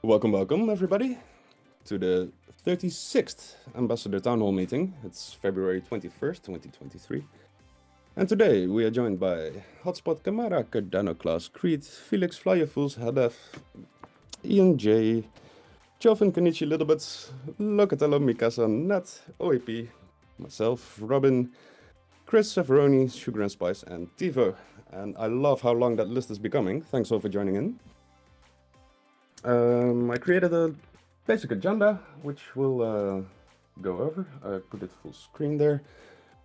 Welcome, everybody, to the 36th Ambassador Town Hall meeting. It's February 21st, 2023. And today we are joined by Hotspot Kamara, Cardano Class Creed, Felix Flyerfools Hadef, Ian J, Joven Kanichi Littlebits, Locatello Mikasa Nat, OAP, myself, Robin, Chris Severoni, Sugar and Spice, and Tivo. And I love how long that list is becoming. Thanks all for joining in. I created a basic agenda, which we'll go over. I put it full screen there.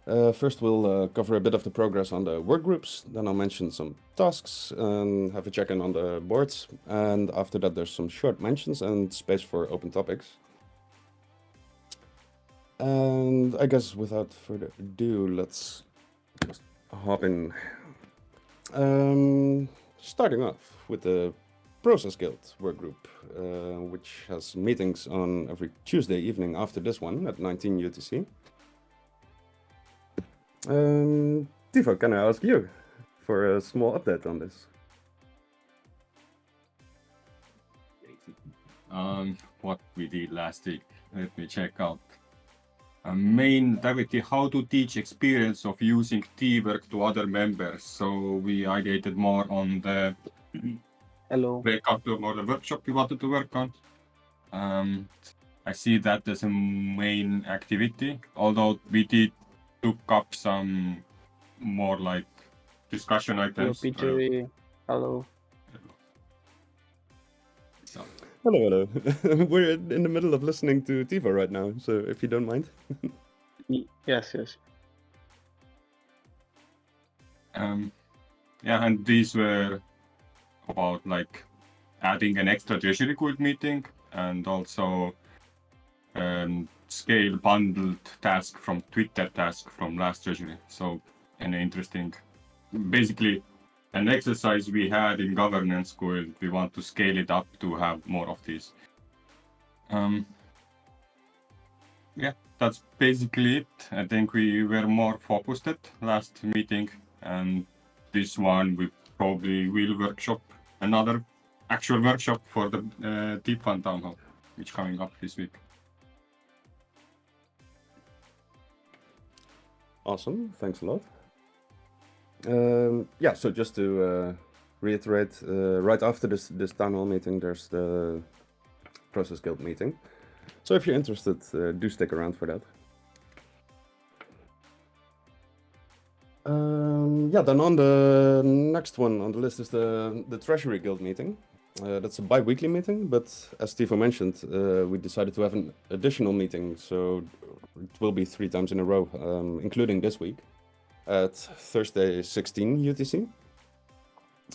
First, we'll cover a bit of the progress on the work groups. Then I'll mention some tasks and have a check-in on the boards. And after that, there's some short mentions and space for open topics. And I guess without further ado, let's just hop in. Starting off with the Process Guild work group, which has meetings on every Tuesday evening after this one at 19 UTC. Tivo, can I ask you for a small update on this? What we did last week, let me check out. Main directly how to teach experience of using T-work to other members. So we ideated more on the breakout or the workshop we wanted to work on. I see that as a main activity, although we did took up some more like discussion items. Hello, PJ. Hello. So, Hello. We're in the middle of listening to Tivo right now, so if you don't mind. Yes. Yeah, and these were about like adding an extra treasury guild meeting and also scale bundled task from Twitter task from last treasury. So an interesting, basically an exercise we had in governance guild. We want to scale it up to have more of these. Yeah, that's basically it. I think we were more focused at last meeting, and this one we probably will workshop another actual workshop for the Deep Fund Town Hall, which coming up this week. Awesome, thanks a lot. Yeah, so just to reiterate, right after this town hall meeting, there's the Process Guild meeting. So if you're interested, do stick around for that. Yeah, then on the next one on the list is the Treasury Guild meeting. That's a bi-weekly meeting, but as Tivo mentioned, we decided to have an additional meeting, so it will be 3 times in a row, including this week, at Thursday 16 UTC.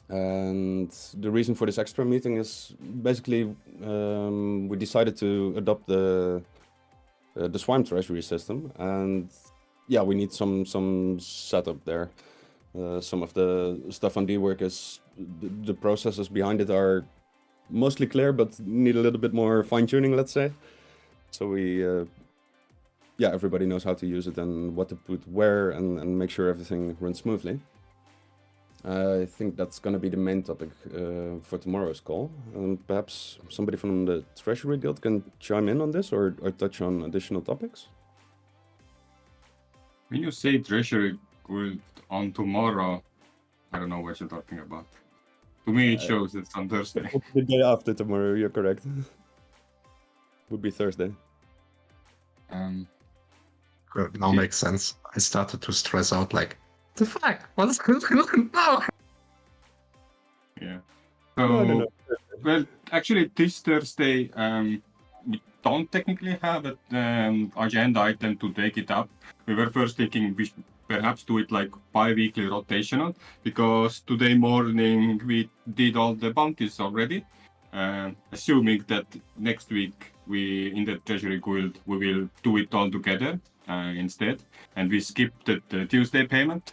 And the reason for this extra meeting is basically we decided to adopt the Swime treasury system, and yeah, we need some setup there. Some of the stuff on D-Work is the processes behind it are mostly clear, but need a little bit more fine-tuning, let's say. So we, yeah, everybody knows how to use it and what to put where and make sure everything runs smoothly. I think that's going to be the main topic for tomorrow's call. And perhaps somebody from the Treasury Guild can chime in on this or touch on additional topics. When you say Treasury Guild on tomorrow, I don't know what you're talking about. To me, it shows it's on Thursday. The day after tomorrow, you're correct. Would be Thursday. Now makes sense. I started to stress out like, the fuck? What's going on now? Yeah. So, No. well, actually, this Thursday, we don't technically have an agenda item to take it up. We were first thinking we should perhaps do it like bi-weekly rotational, because today morning we did all the bounties already, assuming that next week we, in the Treasury Guild, we will do it all together instead, and we skipped the Tuesday payment.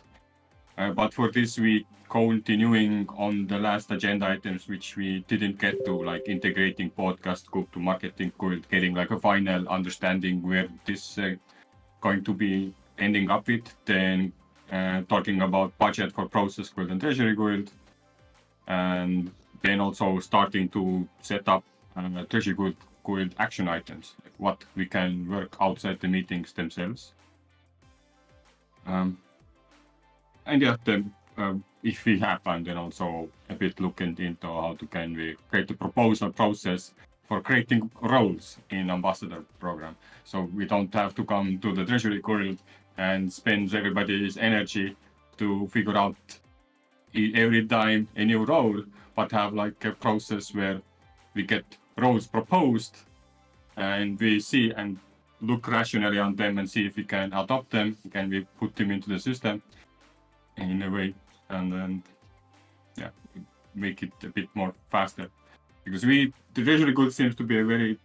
But for this week, continuing on the last agenda items, which we didn't get to, like integrating podcast group to marketing guild, getting like a final understanding where this going to be ending up with, then talking about budget for process guild and treasury guild, and then also starting to set up treasury good action items, like what we can work outside the meetings themselves. And yeah, if we have time, then also a bit looking into how can we create a proposal process for creating roles in ambassador program. So we don't have to come to the treasury guild and spend everybody's energy to figure out every time a new role, but have like a process where we get roles proposed and we see and look rationally on them and see if we can adopt them, can we put them into the system in a way, and then make it a bit more faster. Because the treasury good seems to be a very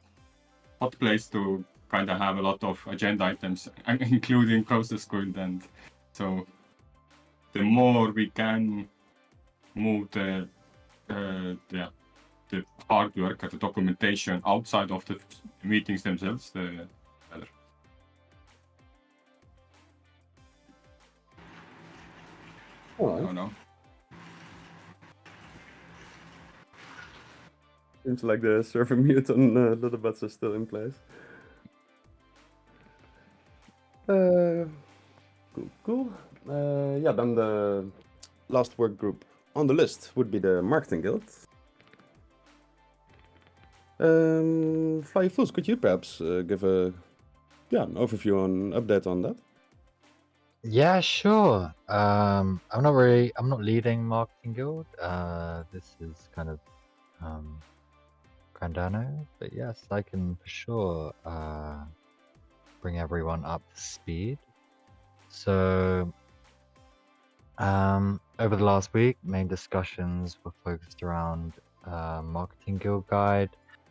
hot place to kind of have a lot of agenda items, including process good, and so the more we can move the hard work and the documentation outside of the meetings themselves, the better. I don't know. Seems like the server mute on little bits is still in place. Cool. Yeah, then the last work group on the list would be the marketing guild. Fly Fools, could you perhaps give an overview on update on that? Yeah, sure. I'm not leading marketing guild. This is kind of Grandano, but yes, I can for sure bring everyone up to speed. So over the last week, main discussions were focused around marketing guild guide,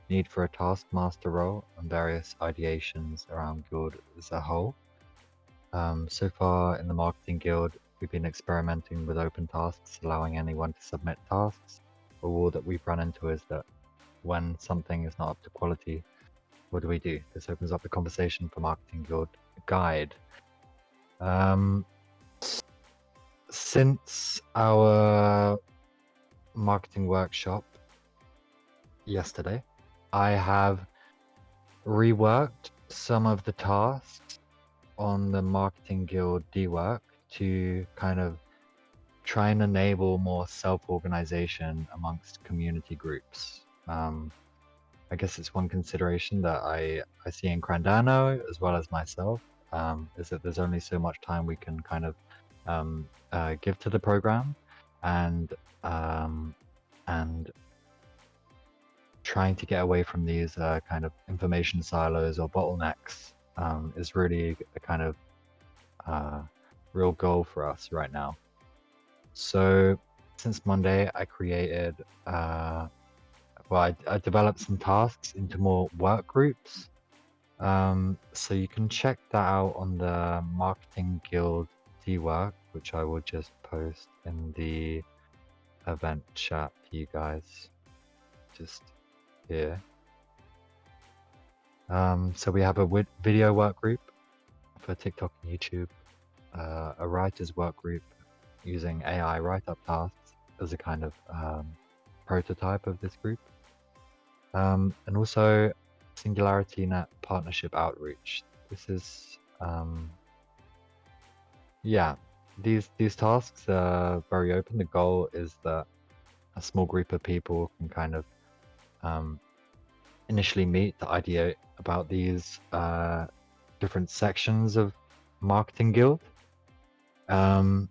need for a taskmaster role, and various ideations around guild as a whole. So far in the marketing guild, we've been experimenting with open tasks, allowing anyone to submit tasks. A rule that we've run into is that when something is not up to quality, what do? This opens up the conversation for marketing guild guide. Since our marketing workshop yesterday, I have reworked some of the tasks on the marketing guild D-work to kind of try and enable more self-organization amongst community groups. I guess it's one consideration that I see in Grandano as well as myself, is that there's only so much time we can kind of give to the program, and trying to get away from these kind of information silos or bottlenecks is really a kind of real goal for us right now. So since Monday, I created I developed some tasks into more work groups. So you can check that out on the Marketing Guild D-work, which I will just post in the event chat for you guys, just here. So we have a video work group for TikTok and YouTube, a writers work group using AI write-up tasks as a kind of prototype of this group. And also SingularityNet partnership outreach. This is, these tasks are very open. The goal is that a small group of people can kind of initially meet to ideate about these different sections of Marketing Guild. And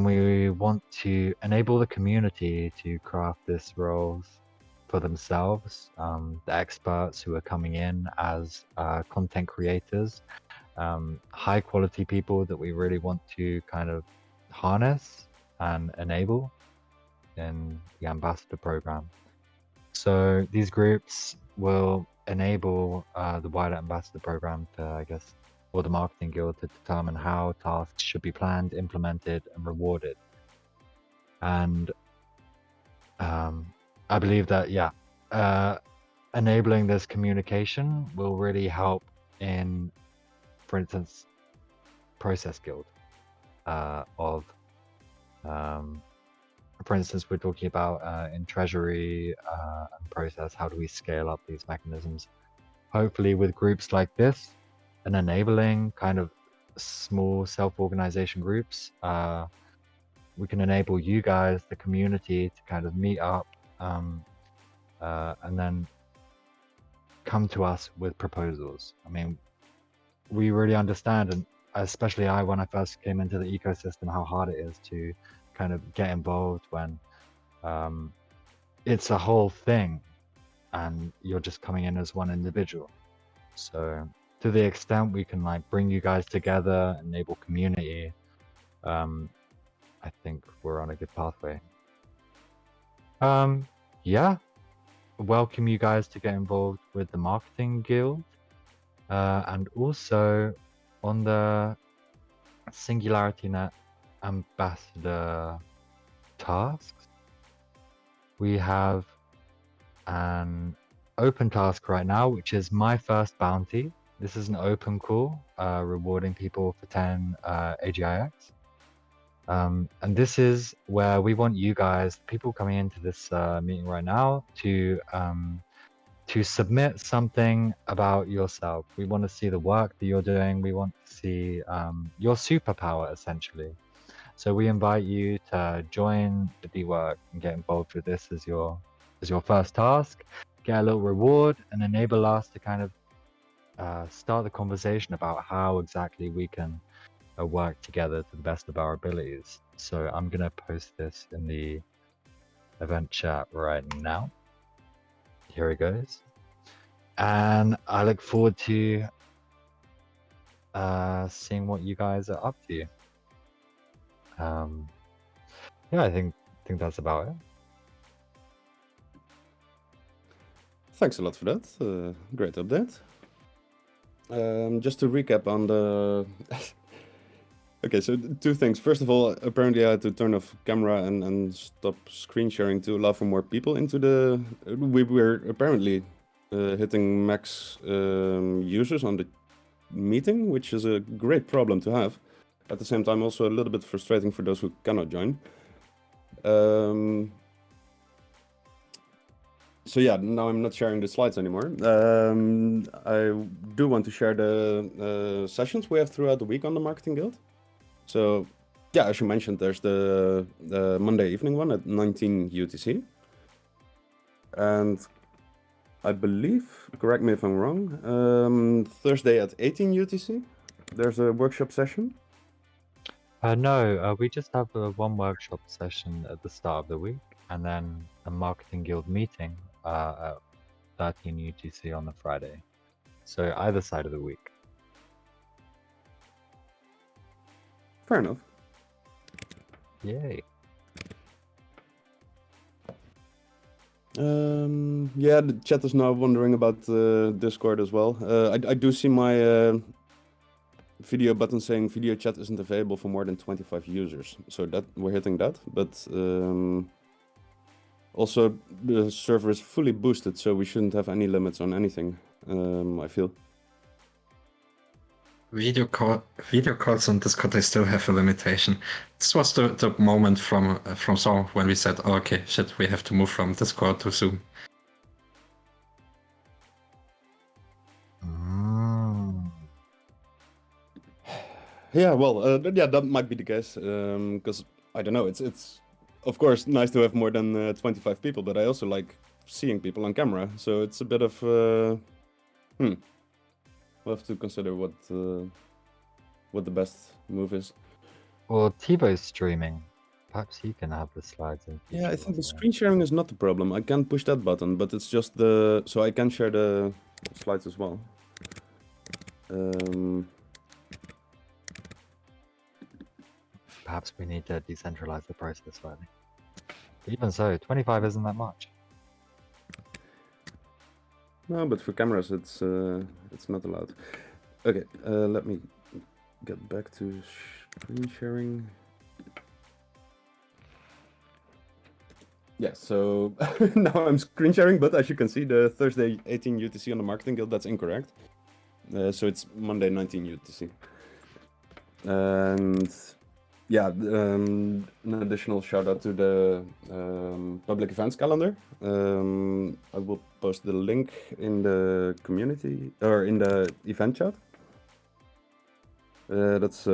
we want to enable the community to craft these roles for themselves, the experts who are coming in as content creators, high quality people that we really want to kind of harness and enable in the ambassador program. So these groups will enable the wider ambassador program to, I guess, or the marketing guild to determine how tasks should be planned, implemented, and rewarded. And I believe that, enabling this communication will really help in, for instance, process guild of for instance, we're talking about in treasury and process, how do we scale up these mechanisms? Hopefully with groups like this and enabling kind of small self-organization groups, we can enable you guys, the community, to kind of meet up and then come to us with proposals. I mean, we really understand, and especially when I first came into the ecosystem, how hard it is to kind of get involved when it's a whole thing and you're just coming in as one individual. So to the extent we can like bring you guys together, enable community, I think we're on a good pathway. Yeah, welcome you guys to get involved with the marketing guild, and also on the SingularityNet ambassador tasks. We have an open task right now, which is my first bounty. This is an open call, rewarding people for 10 AGIX. And this is where we want you guys, people coming into this meeting right now, to submit something about yourself. We want to see the work that you're doing. We want to see your superpower, essentially. So we invite you to join the work and get involved with this as your first task. Get a little reward and enable us to kind of start the conversation about how exactly we can work together to the best of our abilities. So I'm gonna post this in the event chat right now. Here it goes. And I look forward to seeing what you guys are up to. Yeah, I think that's about it. Thanks a lot for that. Great update. Just to recap on the... Okay, so two things. First of all, apparently I had to turn off camera and stop screen sharing to allow for more people into the... We were apparently hitting max users on the meeting, which is a great problem to have. At the same time, also a little bit frustrating for those who cannot join. So yeah, now I'm not sharing the slides anymore. I do want to share the sessions we have throughout the week on the Marketing Guild. So yeah, as you mentioned, there's the Monday evening one at 19 UTC. And I believe, correct me if I'm wrong, Thursday at 18 UTC, there's a workshop session. No, we just have one workshop session at the start of the week, and then a Marketing Guild meeting at 13 UTC on the Friday. So either side of the week. Fair enough. Yay. Yeah, the chat is now wondering about Discord as well. I do see my video button saying video chat isn't available for more than 25 users. So that we're hitting that, but also the server is fully boosted, so we shouldn't have any limits on anything, I feel. Video calls on Discord, they still have a limitation. This was the moment from some when we said, oh, okay, shit, we have to move from Discord to Zoom. Yeah, well, yeah, that might be the case, because I don't know. It's of course nice to have more than 25 people, but I also like seeing people on camera. So it's a bit of We'll have to consider what the best move is. Well, Tivo's streaming. Perhaps he can have the slides in. Yeah, I think the screen sharing is not the problem. I can push that button, but it's just the... So I can share the slides as well. Perhaps we need to decentralize the process slightly. Even so, 25 isn't that much. No, but for cameras, it's not allowed. Okay, let me get back to screen sharing. Yeah, so now I'm screen sharing, but as you can see, the Thursday 18 UTC on the Marketing Guild, that's incorrect. So it's Monday 19 UTC. And yeah, an additional shout out to the public events calendar. I will post the link in the community or in the event chat. That's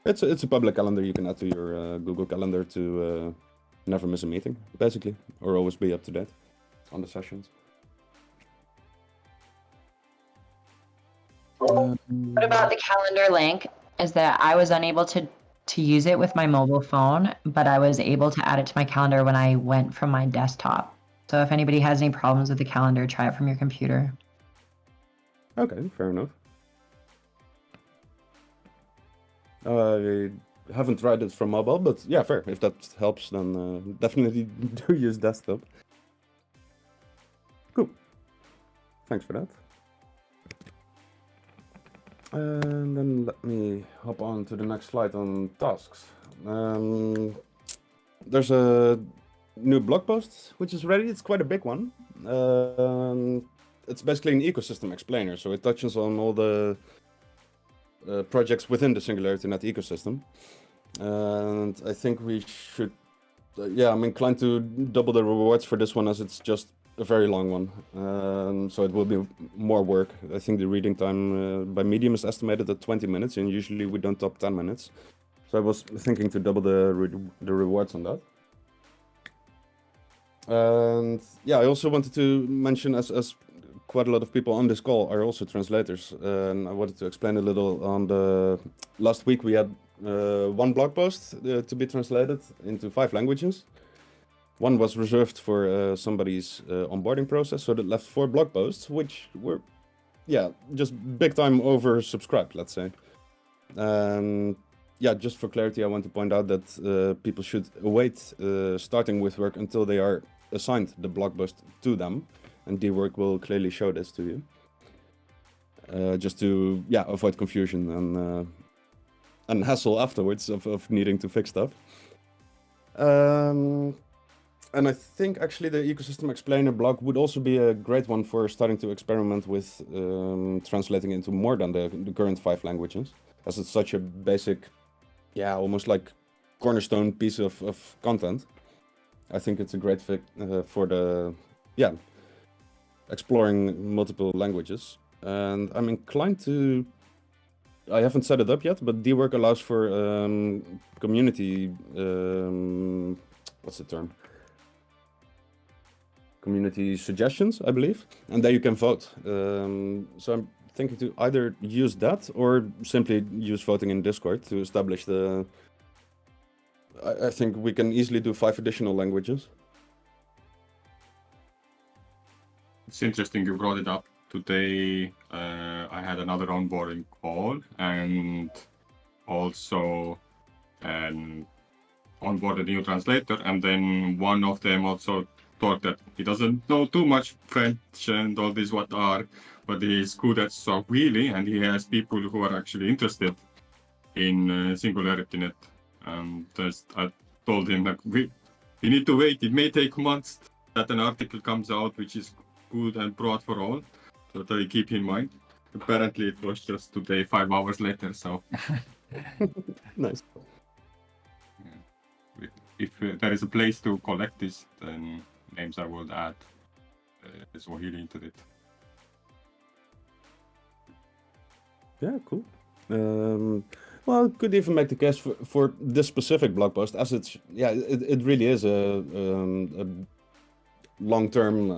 it's a public calendar you can add to your Google Calendar to never miss a meeting, basically, or always be up to date on the sessions. What about the calendar link? Is that I was unable to use it with my mobile phone, but I was able to add it to my calendar when I went from my desktop. So if anybody has any problems with the calendar, try it from your computer. Okay, fair enough. I haven't tried it from mobile, but yeah, fair. If that helps, then definitely do use desktop. Cool. Thanks for that. And then let me hop on to the next slide on tasks. There's a new blog post which is ready. It's quite a big one. It's basically an ecosystem explainer, so it touches on all the projects within the SingularityNet ecosystem. And I think we should, yeah, I'm inclined to double the rewards for this one as it's just a very long one. So it will be more work. I think the reading time by Medium is estimated at 20 minutes, and usually we don't top 10 minutes. So I was thinking to double the rewards on that. And yeah, I also wanted to mention, as quite a lot of people on this call are also translators, and I wanted to explain a little on the last week we had one blog post to be translated into 5 languages. One was reserved for somebody's onboarding process, so that left 4 blog posts, which were, yeah, just big time oversubscribed, let's say. Yeah, just for clarity, I want to point out that people should await starting with work until they are assigned the blog post to them, and dwork will clearly show this to you. Just to, yeah, avoid confusion and hassle afterwards of needing to fix stuff. And I think actually the ecosystem explainer blog would also be a great one for starting to experiment with translating into more than the current 5 languages, as it's such a basic, yeah, almost like cornerstone piece of content. I think it's a great fit for the, yeah, exploring multiple languages. And I'm inclined to, I haven't set it up yet, but dwork allows for community, what's the term? Community suggestions, I believe, and there you can vote. So I'm thinking to either use that or simply use voting in Discord to establish the... I think we can easily do 5 additional languages. It's interesting you brought it up. Today I had another onboarding call and also onboarded a new translator, and then one of them also thought that he doesn't know too much French and all this what are, but he's good at Swahili, and he has people who are actually interested in SingularityNet. I told him that we need to wait. It may take months that an article comes out which is good and broad for all, so that I keep in mind. Apparently it was just today, 5 hours later, so... Nice. If there is a place to collect this, then names I will add Swahili into it. Yeah, cool. Well, could even make the case for this specific blog post, as it's, yeah, it really is a long-term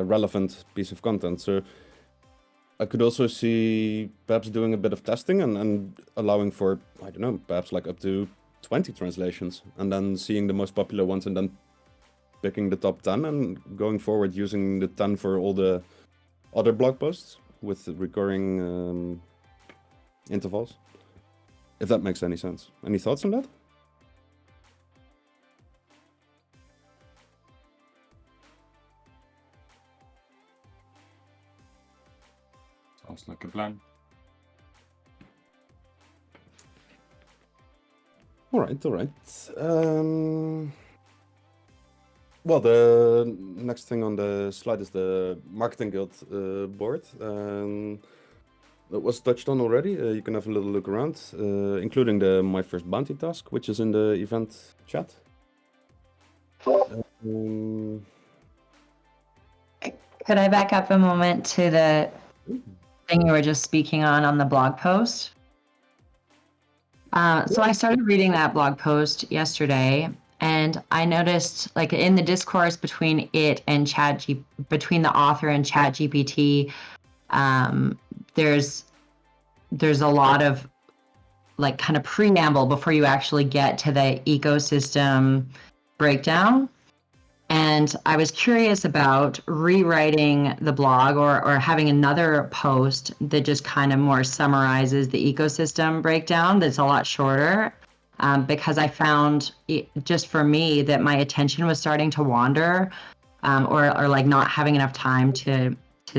relevant piece of content. So I could also see perhaps doing a bit of testing and allowing for, I don't know, perhaps like up to 20 translations, and then seeing the most popular ones and then picking the top 10 and going forward using the 10 for all the other blog posts with recurring intervals. If that makes any sense. Any thoughts on that? Sounds like a plan. All right. Well, the next thing on the slide is the Marketing Guild board. that was touched on already. You can have a little look around, including the My First Bounty task, which is in the event chat. Could I back up a moment to the thing you were just speaking on the blog post? So I started reading that blog post yesterday, and I noticed, like, in the discourse between it and between the author and ChatGPT, there's a lot of, like, kind of preamble before you actually get to the ecosystem breakdown. And I was curious about rewriting the blog or having another post that just kind of more summarizes the ecosystem breakdown that's a lot shorter, because I found just for me that my attention was starting to wander, or like not having enough time to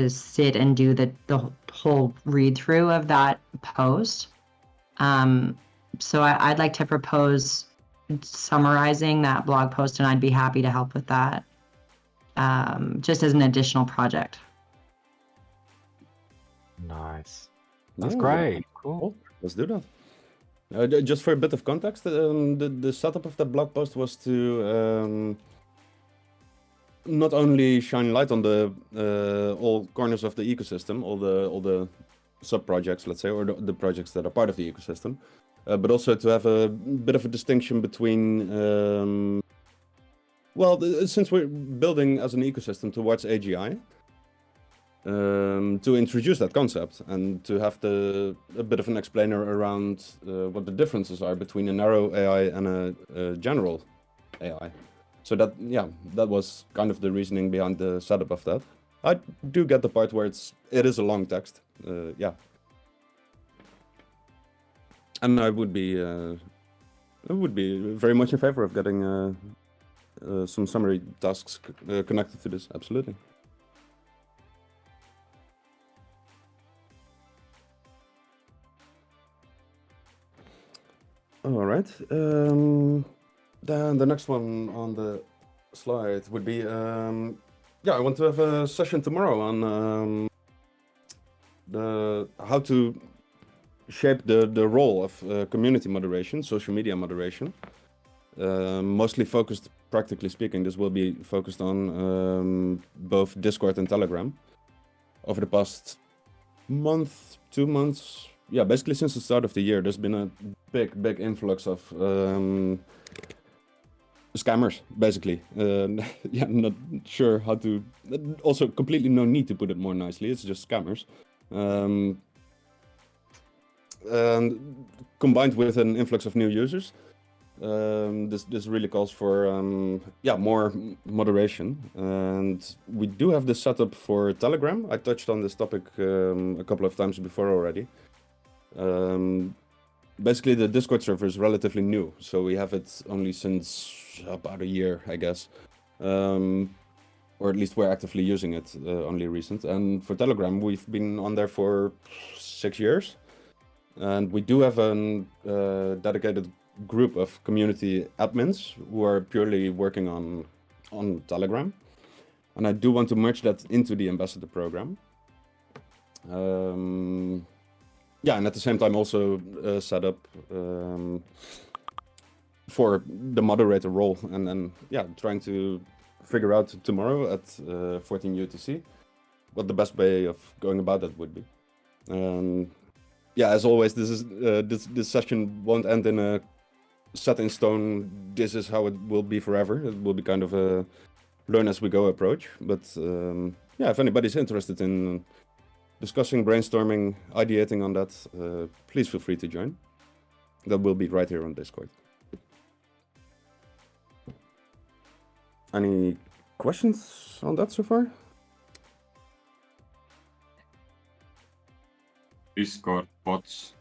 sit and do the whole read through of that post. So I'd like to propose summarizing that blog post, and I'd be happy to help with that, just as an additional project. Nice. That's Yeah, great. Cool. let's do that. Just for a bit of context, the setup of that blog post was to not only shine light on the all corners of the ecosystem, all the sub projects, let's say, or the projects that are part of the ecosystem, but also to have a bit of a distinction between, since we're building as an ecosystem towards AGI, to introduce that concept and to have a bit of an explainer around what the differences are between a narrow AI and a general AI. So that was kind of the reasoning behind the setup of that. I do get the part where it is a long text, and I would be very much in favor of getting some summary tasks connected to this. Absolutely. All right. Then the next one on the slide would be, I want to have a session tomorrow on how to shape the role of community moderation, social media moderation. Mostly focused, practically speaking, this will be focused on both Discord and Telegram. Over the past month, 2 months, basically since the start of the year, there's been a big influx of scammers, basically. Not sure how to. Also, completely no need to put it more nicely. It's just scammers. And combined with an influx of new users, this really calls for more moderation. And we do have this set up for Telegram. I touched on this topic a couple of times before already. Basically, the Discord server is relatively new, so we have it only since about a year, I guess. Or at least we're actively using it only recent. And for Telegram, we've been on there for 6 years. And we do have a dedicated group of community admins who are purely working on Telegram. And I do want to merge that into the ambassador program. And at the same time also set up for the moderator role, and then trying to figure out tomorrow at 14 UTC what the best way of going about that would be. As always, this session won't end in a set in stone, this is how it will be forever. It will be kind of a learn as we go approach. But if anybody's interested in discussing, brainstorming, ideating on that, please feel free to join. That will be right here on Discord. Any questions on that so far? Discord bots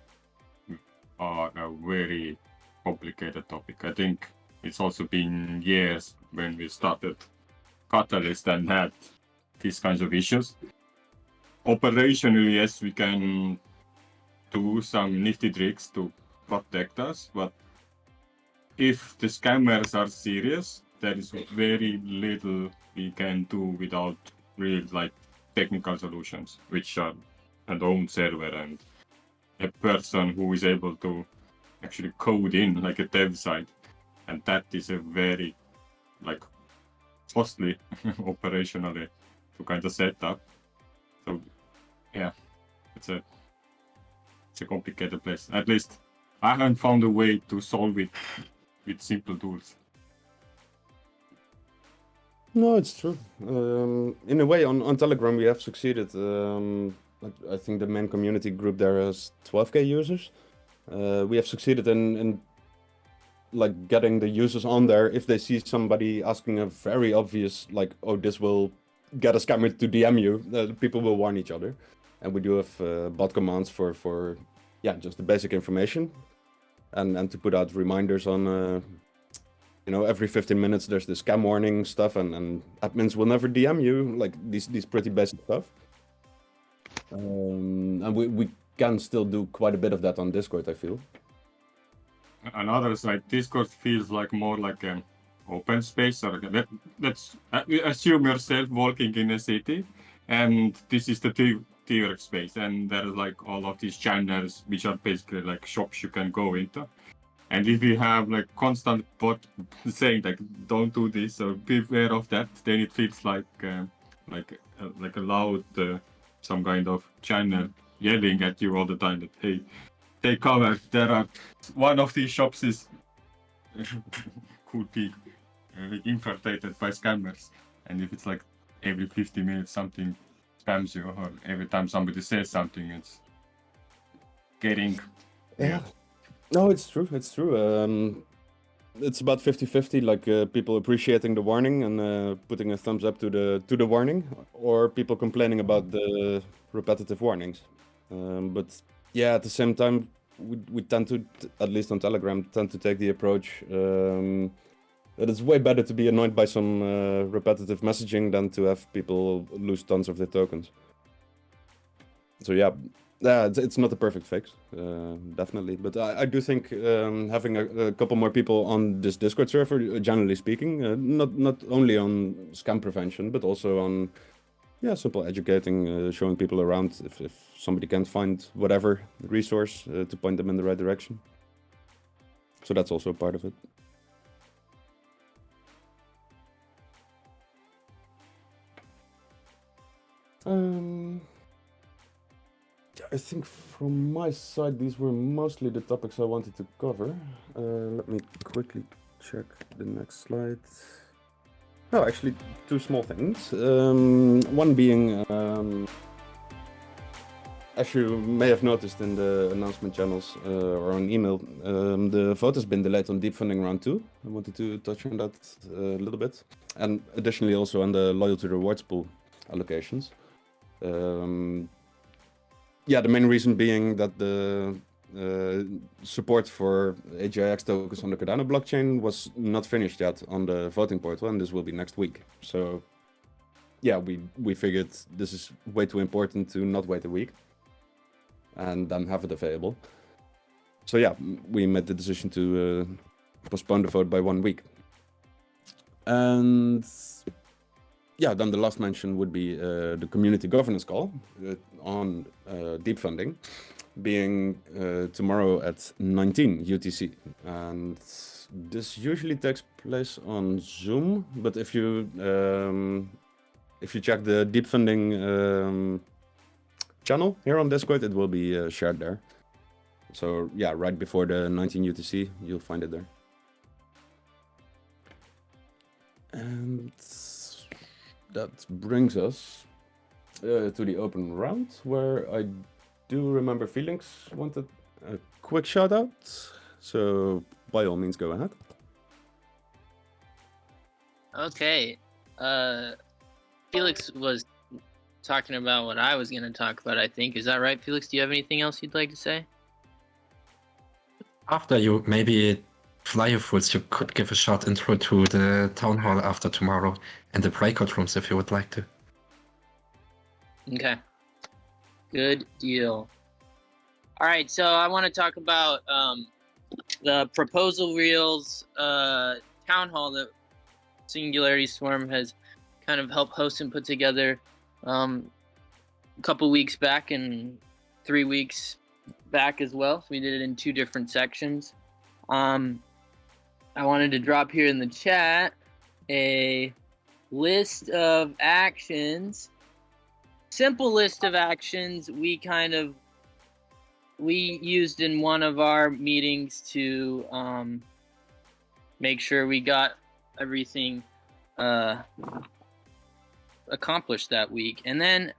are a very complicated topic. I think it's also been years when we started Catalyst and had these kinds of issues. Operationally, yes, we can do some nifty tricks to protect us, but if the scammers are serious, there is very little we can do without real technical solutions, which are and own server and a person who is able to actually code in like a dev side, and that is a very like costly operationally to kind of set up. So yeah, it's a complicated place. At least I haven't found a way to solve it with simple tools. No, it's true. In a way, on Telegram, we have succeeded. I think the main community group there has 12K users. We have succeeded in like getting the users on there. If they see somebody asking a very obvious, like, oh, this will get a scammer to DM you, people will warn each other. And we do have bot commands for just the basic information, and to put out reminders on. Every 15 minutes there's the scam warning stuff, and admins will never DM you, like these pretty basic stuff. And we can still do quite a bit of that on Discord, I feel. And others, like Discord feels like more like an open space. Or let's assume yourself walking in a city, and this is the tier space, and there's like all of these channels which are basically like shops you can go into. And if you have like constant bot saying like don't do this or be aware of that, then it feels like a loud some kind of channel yelling at you all the time that hey, take cover. There are one of these shops is could be infiltrated by scammers, and if it's like every 50 minutes something spams you, or every time somebody says something, it's getting No, it's true. It's true. It's about 50-50, like people appreciating the warning and putting a thumbs up to the warning, or people complaining about the repetitive warnings. But yeah, at the same time, we tend to, at least on Telegram, tend to take the approach that it's way better to be annoyed by some repetitive messaging than to have people lose tons of their tokens. So yeah, it's not a perfect fix, definitely. But I do think having a couple more people on this Discord server, generally speaking, not only on scam prevention, but also on simple educating, showing people around if somebody can't find whatever resource to point them in the right direction. So that's also part of it. I think from my side, these were mostly the topics I wanted to cover. Let me quickly check the next slide. Oh, actually, two small things. One being, as you may have noticed in the announcement channels or on email, the vote has been delayed on Deep Funding Round 2. I wanted to touch on that a little bit. And additionally also on the loyalty rewards pool allocations. The main reason being that the support for AGIX tokens on the Cardano blockchain was not finished yet on the voting portal, and this will be next week. So yeah, we figured this is way too important to not wait a week and then have it available. So yeah, we made the decision to postpone the vote by 1 week. And yeah, then the last mention would be the community governance call on Deep Funding, being tomorrow at 19 UTC. And this usually takes place on Zoom, but if you check the Deep Funding channel here on Discord, it will be shared there. So yeah, right before the 19 UTC, you'll find it there. And that brings us to the open round, where I do remember Felix wanted a quick shout out. So by all means, go ahead. Okay. Felix was talking about what I was going to talk about, I think. Is that right, Felix? Do you have anything else you'd like to say? After you, maybe Flyerfools, you could give a short intro to the town hall after tomorrow and the breakout rooms if you would like to. Okay. Good deal. All right, so I want to talk about the proposal reels town hall that Singularity Swarm has kind of helped host and put together. a couple weeks back and 3 weeks back as well. So we did it in 2 different sections. I wanted to drop here in the chat a list of actions, simple list of actions we used in one of our meetings to make sure we got everything accomplished that week, and then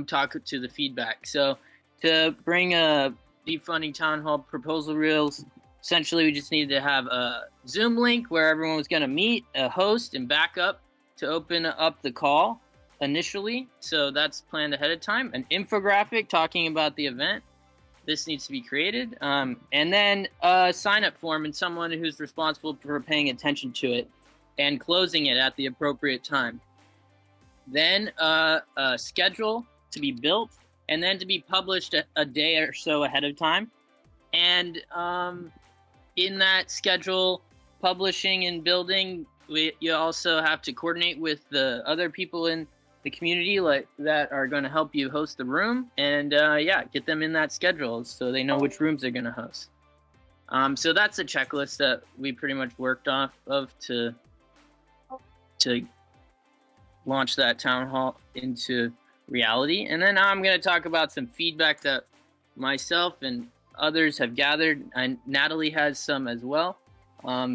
talk to the feedback. So to bring a defunding town hall proposal reels, essentially we just needed to have a Zoom link where everyone was going to meet, a host and backup to open up the call initially. So that's planned ahead of time. An infographic talking about the event. This needs to be created. And then a sign-up form and someone who's responsible for paying attention to it and closing it at the appropriate time. Then a schedule to be built and then to be published a day or so ahead of time. And in that schedule, publishing and building, you also have to coordinate with the other people in the community that are going to help you host the room, and get them in that schedule so they know which rooms they're going to host. So that's a checklist that we pretty much worked off of to launch that town hall into reality. And then I'm going to talk about some feedback that myself and others have gathered, and Natalie has some as well.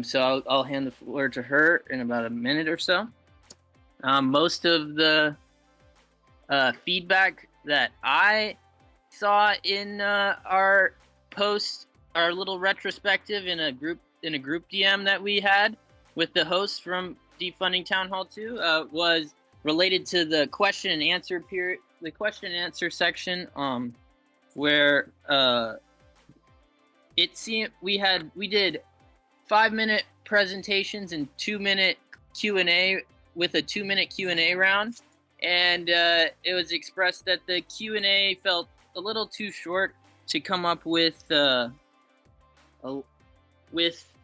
So I'll hand the floor to her in about a minute or so. Most of the feedback that I saw in our post, our little retrospective in a group DM that we had with the hosts from Defunding Town Hall 2, was related to the question and answer period, the question and answer section, where it seemed we did 5-minute presentations and 2-minute Q&A with a 2-minute Q&A round, and it was expressed that the Q&A felt a little too short to come up with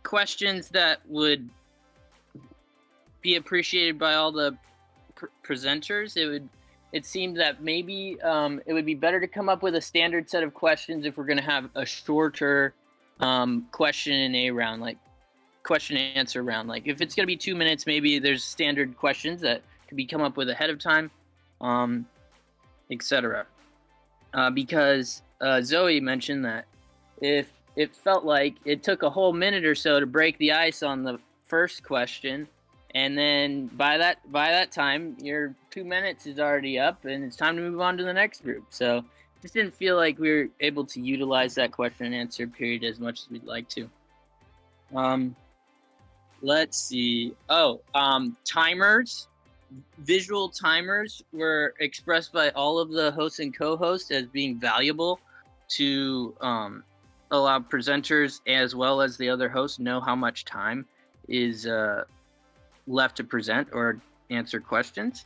questions that would be appreciated by all the presenters. It seemed that maybe it would be better to come up with a standard set of questions if we're going to have a shorter question and answer round. Like if it's going to be 2 minutes, maybe there's standard questions that could be come up with ahead of time, etc. Because Zoe mentioned that if it felt like it took a whole minute or so to break the ice on the first question, and then by that time your 2 minutes is already up and it's time to move on to the next group. So just didn't feel like we were able to utilize that question and answer period as much as we'd like to. Let's see. Timers. Visual timers were expressed by all of the hosts and co-hosts as being valuable to allow presenters as well as the other hosts know how much time is left to present or answer questions.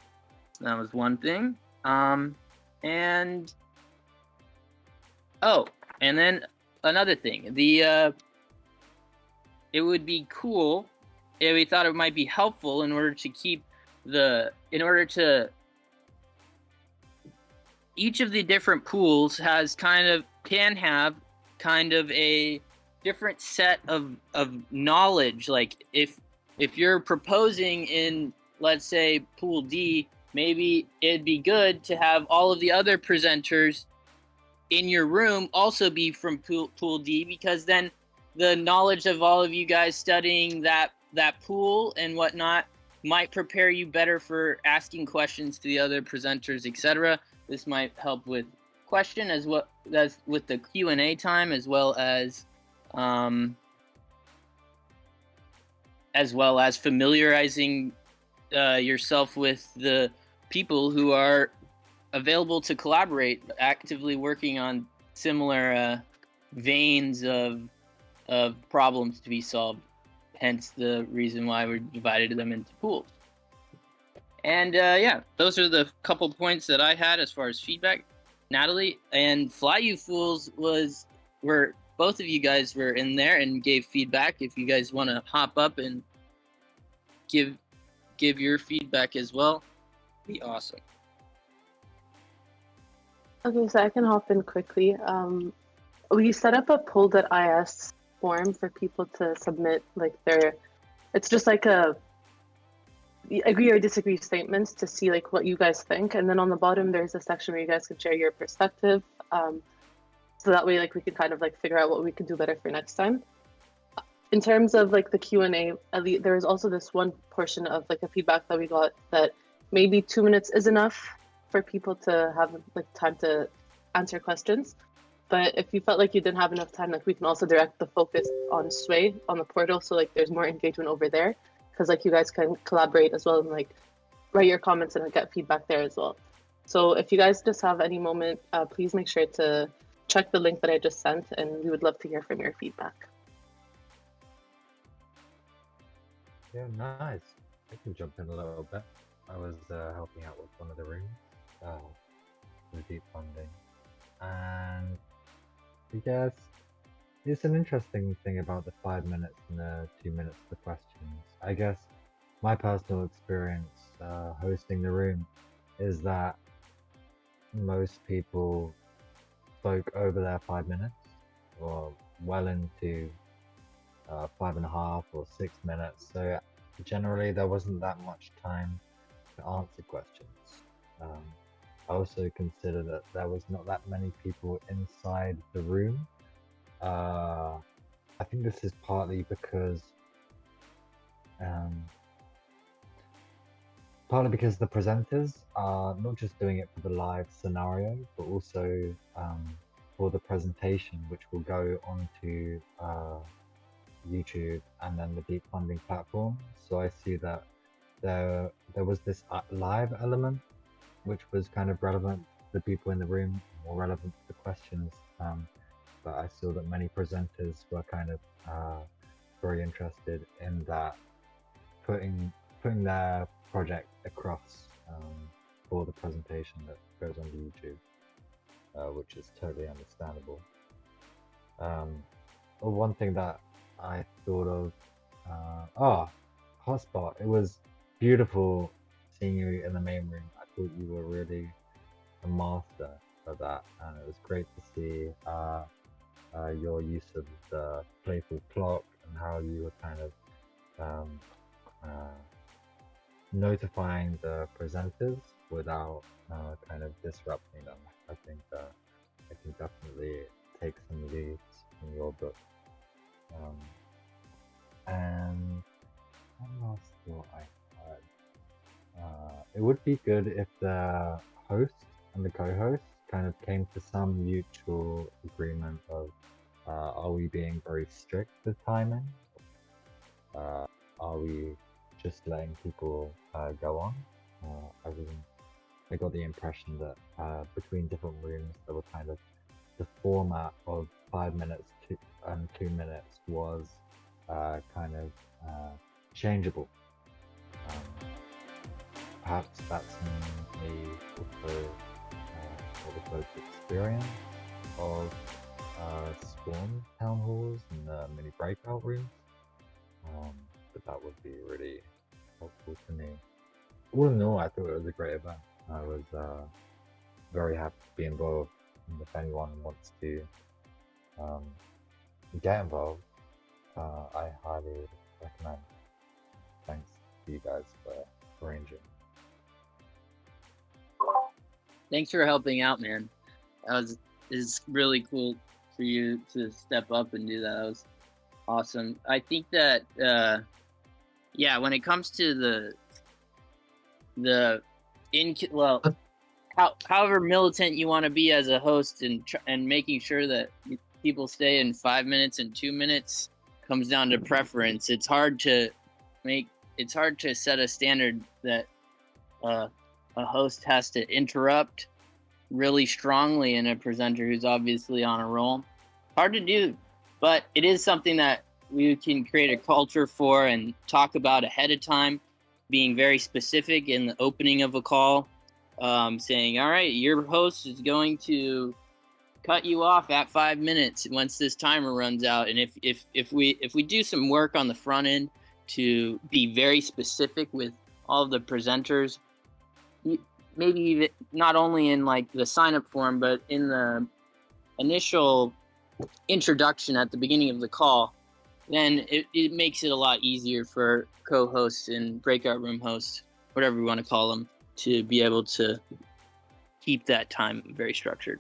That was one thing. And then another thing. It would be cool if we thought it might be helpful in order to each of the different pools can have kind of a different set of knowledge. Like if you're proposing in, let's say, pool D, maybe it'd be good to have all of the other presenters in your room also be from pool D, because then the knowledge of all of you guys studying that pool and whatnot might prepare you better for asking questions to the other presenters, etc. This might help with question as well as with the Q&A time, as well as familiarizing yourself with the people who are available to collaborate, actively working on similar veins of problems to be solved. Hence the reason why we divided them into pools. And those are the couple points that I had as far as feedback. Natalie and Fly You Fools were both of you guys were in there and gave feedback. If you guys want to hop up and give your feedback as well, be awesome. Okay, so I can hop in quickly. We set up a poll.is form for people to submit like their. It's just like a agree or disagree statements to see like what you guys think, and then on the bottom there's a section where you guys can share your perspective. So that way, like we can kind of like figure out what we can do better for next time. In terms of like the Q&A, there is also this one portion of like a feedback that we got that maybe 2 minutes is enough for people to have like time to answer questions. But if you felt like you didn't have enough time, like we can also direct the focus on Sway on the portal, so like there's more engagement over there, because like you guys can collaborate as well and like write your comments and get feedback there as well. So if you guys just have any moment, please make sure to check the link that I just sent, and we would love to hear from your feedback. Yeah, nice. I can jump in a little bit. I was helping out with one of the rooms, with deep funding, and I guess it's an interesting thing about the 5 minutes and the 2 minutes for questions. I guess my personal experience hosting the room is that most people spoke over their 5 minutes, or well into 5.5 or 6 minutes. So generally, there wasn't that much time to answer questions. I also consider that there was not that many people inside the room. I think this is partly because the presenters are not just doing it for the live scenario, but also for the presentation, which will go onto YouTube and then the deep funding platform. So I see that there was this live element, which was kind of relevant to the people in the room, more relevant to the questions. But I saw that many presenters were kind of very interested in that, putting their project across for the presentation that goes on YouTube, which is totally understandable. One thing that I thought of, hotspot. It was beautiful seeing you in the main room. I thought you were really a master of that, and it was great to see your use of the playful clock and how you were kind of notifying the presenters without kind of disrupting them. I think I can definitely take some leads from your book. And one last thought I had. It would be good if the host and the co-host kind of came to some mutual agreement of, are we being very strict with timing? Are we just letting people go on? I got the impression that between different rooms, there were kind of the format of 5 minutes and 2 minutes was kind of changeable. Perhaps that's me also for the folks' experience of Swarm town halls and the mini breakout rooms. But that would be really helpful to me. All in all, I thought it was a great event. I was very happy to be involved, and if anyone wants to get involved, I highly recommend. Thanks to you guys for arranging. Thanks for helping out, man. It's really cool for you to step up and do that. That was awesome. I think that when it comes to however militant you want to be as a host and making sure that people stay in 5 minutes and 2 minutes comes down to preference. It's hard to set a standard that a host has to interrupt really strongly in a presenter who's obviously on a roll. Hard to do, but it is something that we can create a culture for and talk about ahead of time, being very specific in the opening of a call, saying, all right, your host is going to cut you off at 5 minutes once this timer runs out. And if we do some work on the front end to be very specific with all of the presenters, maybe even not only in like the sign up form, but in the initial introduction at the beginning of the call, then it makes it a lot easier for co-hosts and breakout room hosts, whatever you want to call them, to be able to keep that time very structured.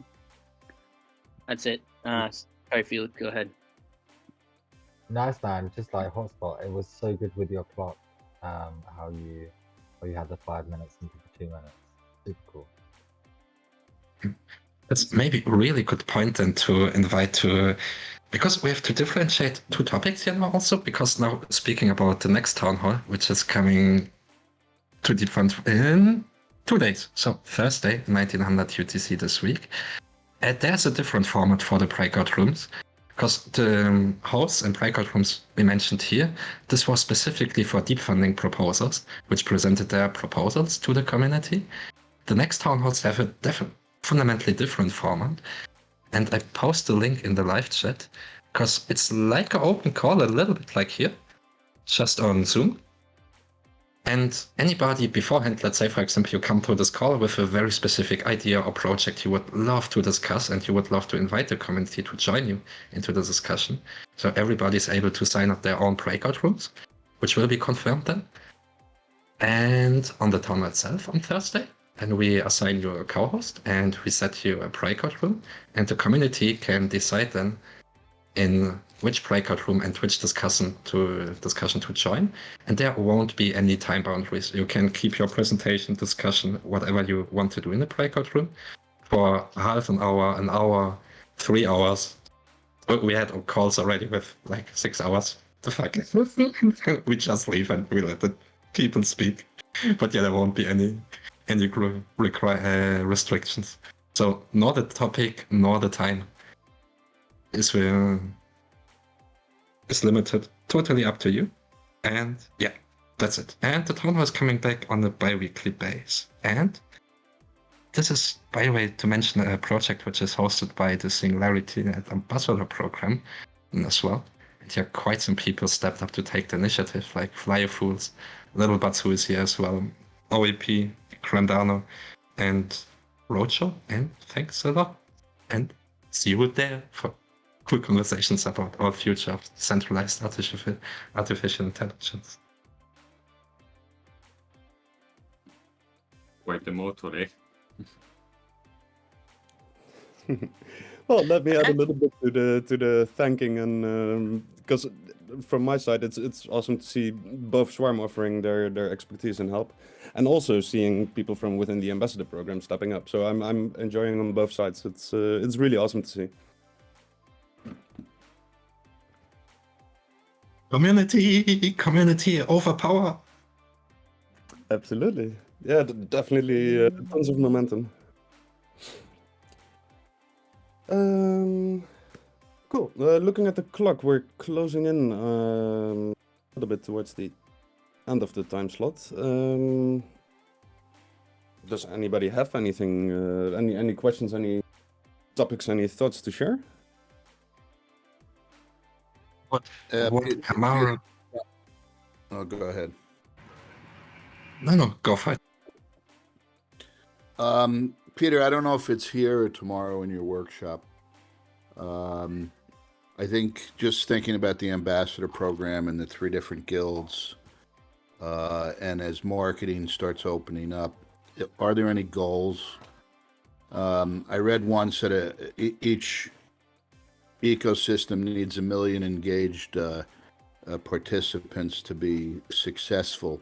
That's it. Sorry, Felix, go ahead. Nice, man. Just like hotspot, it was so good with your clock. How you had the 5 minutes into the 2 minutes. Super cool. That's maybe a really good point then to invite to, because we have to differentiate two topics here now also, because now speaking about the next town hall, which is coming to defund in 2 days. So Thursday, 1900 UTC this week. And there's a different format for the breakout rooms, because the hosts and breakout rooms we mentioned here, this was specifically for deep funding proposals, which presented their proposals to the community. The next town halls have a fundamentally different format, and I post the link in the live chat, because it's like an open call, a little bit like here, just on Zoom. And anybody beforehand, let's say, for example, you come to this call with a very specific idea or project you would love to discuss, and you would love to invite the community to join you into the discussion. So everybody's able to sign up their own breakout rooms, which will be confirmed then. And on the town itself on Thursday, and we assign you a co-host and we set you a breakout room, and the community can decide then in which breakout room and which discussion to join. And there won't be any time boundaries. You can keep your presentation, discussion, whatever you want to do in the breakout room for half an hour, 3 hours. We had calls already with like 6 hours. The fuck? We just leave and we let the people speak. But yeah, there won't be any restrictions. So nor the topic nor the time is limited, totally up to you. And yeah, that's it. And the town hall is coming back on a bi-weekly base. And this is, by the way, to mention a project which is hosted by the SingularityNet Ambassador program as well. And here quite some people stepped up to take the initiative, like Flyer Fools, Little Butts, who is here as well, OEP, Grandano, and Roadshow. And thanks a lot. And see you there for cool conversations about our future of centralized artificial intelligence. Quite the motto, eh? Well, let me add a little bit to the thanking, and because from my side, it's awesome to see both Swarm offering their expertise and help, and also seeing people from within the ambassador program stepping up. So I'm enjoying on both sides. It's really awesome to see. Community over power. Absolutely. Yeah, definitely tons of momentum. Cool. Looking at the clock, we're closing in a little bit towards the end of the time slot. Does anybody have anything, any questions, any topics, any thoughts to share? What Kamara? Oh, go ahead. No, go for it. Peter, I don't know if it's here or tomorrow in your workshop. I think just thinking about the ambassador program and the 3 different guilds, and as marketing starts opening up, are there any goals? I read once that each ecosystem needs 1 million engaged participants to be successful.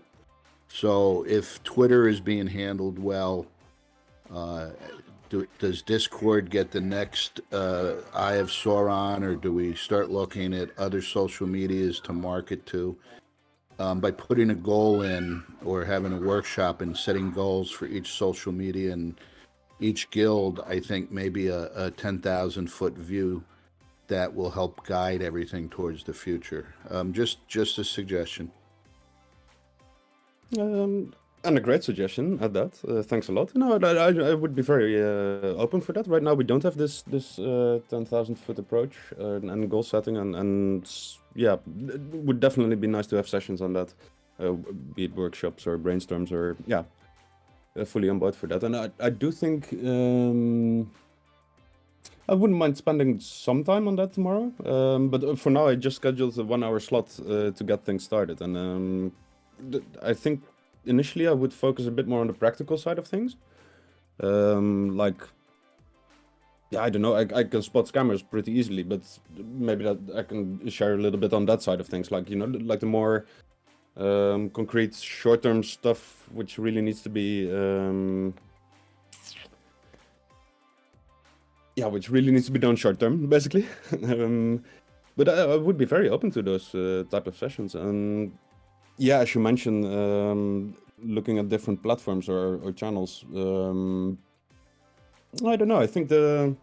So if Twitter is being handled well, does Discord get the next Eye of Sauron, or do we start looking at other social medias to market to? By putting a goal in, or having a workshop and setting goals for each social media and each guild, I think maybe a 10,000-foot view that will help guide everything towards the future. Just a suggestion. And a great suggestion at that. Thanks a lot. No, I would be very open for that. Right now, we don't have this 10,000-foot approach and goal setting, and yeah, it would definitely be nice to have sessions on that, be it workshops or brainstorms or yeah. fully on board for that. And I do think I wouldn't mind spending some time on that tomorrow. But for now, I just scheduled a 1 hour slot to get things started. And I think initially I would focus a bit more on the practical side of things. Like, yeah, I don't know, I can spot scammers pretty easily, but maybe that I can share a little bit on that side of things. Like, like the more concrete short-term stuff, which really needs to be which really needs to be done short-term, basically. But I would be very open to those type of sessions. And yeah, as you mentioned, looking at different platforms or channels, I don't know. I think there's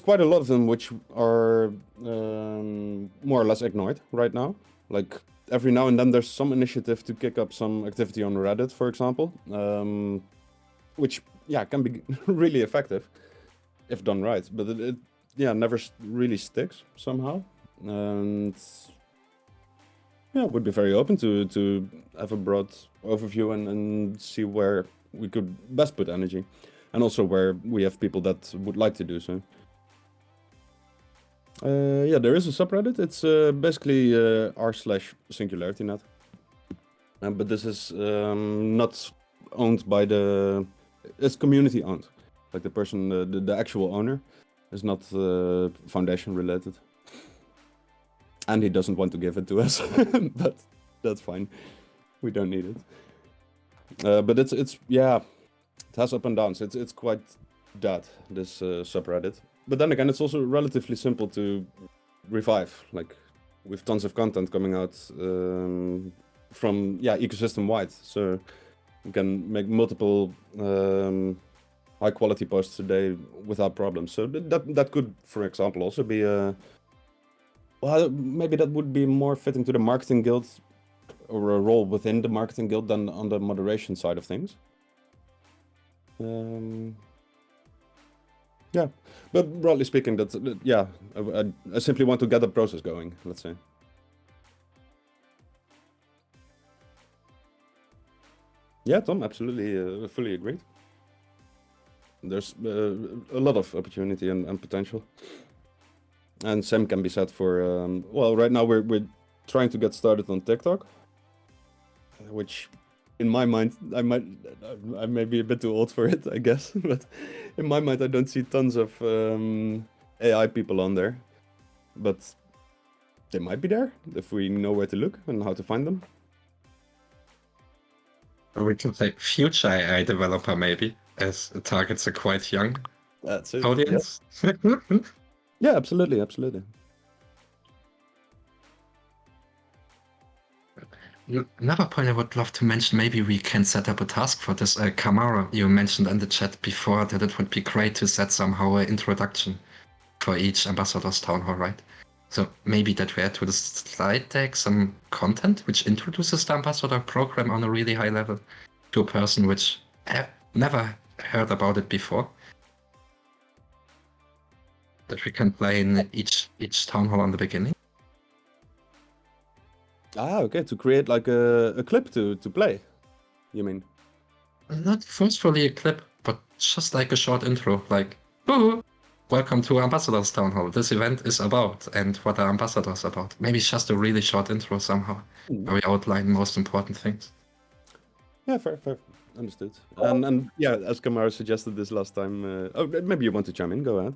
quite a lot of them which are more or less ignored right now. Like every now and then there's some initiative to kick up some activity on Reddit, for example, which can be really effective if done right. But it never really sticks somehow. And yeah, would be very open to have a broad overview and see where we could best put energy, and also where we have people that would like to do so. There is a subreddit. It's basically r/SingularityNet, but this is not owned by it's community owned. Like the person, the actual owner, is not foundation related, and he doesn't want to give it to us, but that's fine. We don't need it. But it's it has up and downs. It's quite dead, this subreddit. But then again, it's also relatively simple to revive. Like with tons of content coming out from ecosystem wide, so you can make multiple high quality posts a day without problems. So that could, for example, also be maybe that would be more fitting to the marketing guild, or a role within the marketing guild, than on the moderation side of things. But broadly speaking, I simply want to get the process going, let's say. Yeah, Tom, absolutely, fully agreed. There's a lot of opportunity and potential. And same can be said for, right now we're trying to get started on TikTok, which in my mind, I may be a bit too old for it, I guess, but in my mind I don't see tons of AI people on there, but they might be there if we know where to look and how to find them. We can say future AI developer maybe, as it targets a quite young audience. Yeah, absolutely. Another point I would love to mention, maybe we can set up a task for this. Kamara, you mentioned in the chat before that it would be great to set somehow an introduction for each ambassador's town hall, right? So maybe that we add to the slide deck some content which introduces the ambassador program on a really high level to a person which have never heard about it before. That we can play in each town hall on the beginning. Okay, to create like a clip to play, you mean? Not forcefully a clip, but just like a short intro, like, "Ooh, welcome to Ambassador's Town Hall. This event is about, and what are ambassadors about?" Maybe it's just a really short intro somehow, where we outline most important things. Yeah, fair. Understood. And yeah, as Kamara suggested this last time, maybe you want to chime in, go ahead.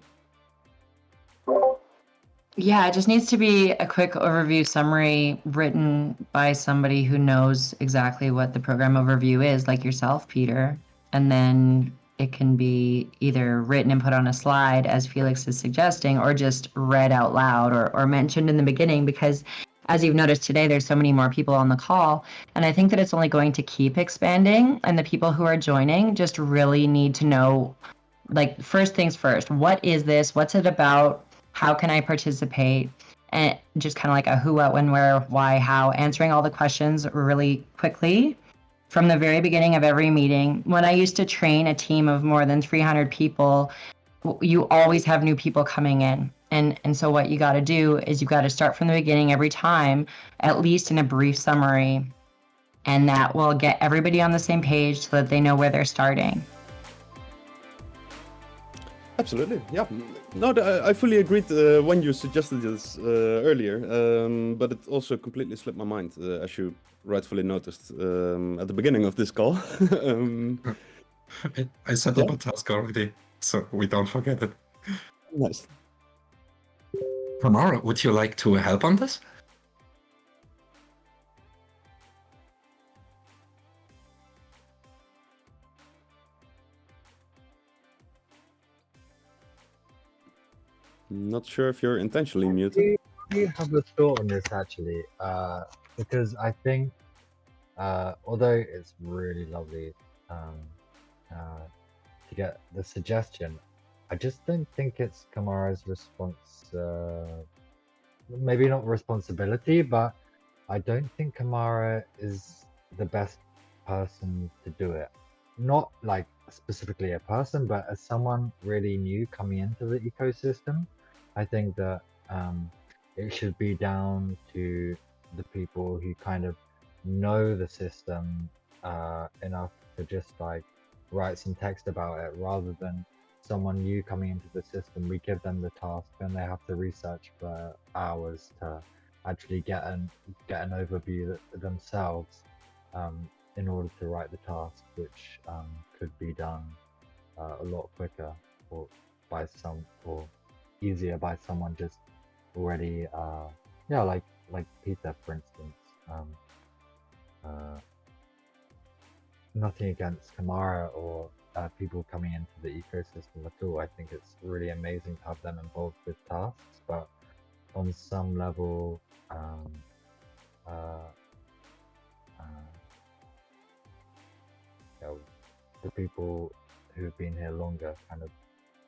Yeah, it just needs to be a quick overview summary written by somebody who knows exactly what the program overview is, like yourself, Peter. And then it can be either written and put on a slide, as Felix is suggesting, or just read out loud or mentioned in the beginning, because as you've noticed today, there's so many more people on the call. And I think that it's only going to keep expanding. And the people who are joining just really need to know, like, first things first, what is this? What's it about? How can I participate? And just kind of like a who, what, when, where, why, how, answering all the questions really quickly from the very beginning of every meeting. When I used to train a team of more than 300 people, you always have new people coming in. And so what you got to do is you got to start from the beginning every time, at least in a brief summary, and that will get everybody on the same page so that they know where they're starting. Absolutely, yeah. No, I fully agreed when you suggested this earlier, but it also completely slipped my mind, as you rightfully noticed at the beginning of this call. I set up a task already, so we don't forget it. Nice. Tamara, would you like to help on this? Not sure if you're intentionally muted. I have a thought on this actually, because I think, although it's really lovely to get the suggestion, I just don't think it's Kamara's maybe not responsibility, but I don't think Kamara is the best person to do it. Not like specifically a person, but as someone really new coming into the ecosystem, I think that it should be down to the people who kind of know the system enough to just like write some text about it, rather than someone new coming into the system. We give them the task and they have to research for hours to actually get an overview themselves in order to write the task, which could be done a lot quicker or easier by someone just already like Peter, for instance. Nothing against Kamara or people coming into the ecosystem at all. I think it's really amazing to have them involved with tasks, but on some level, the people who've been here longer kind of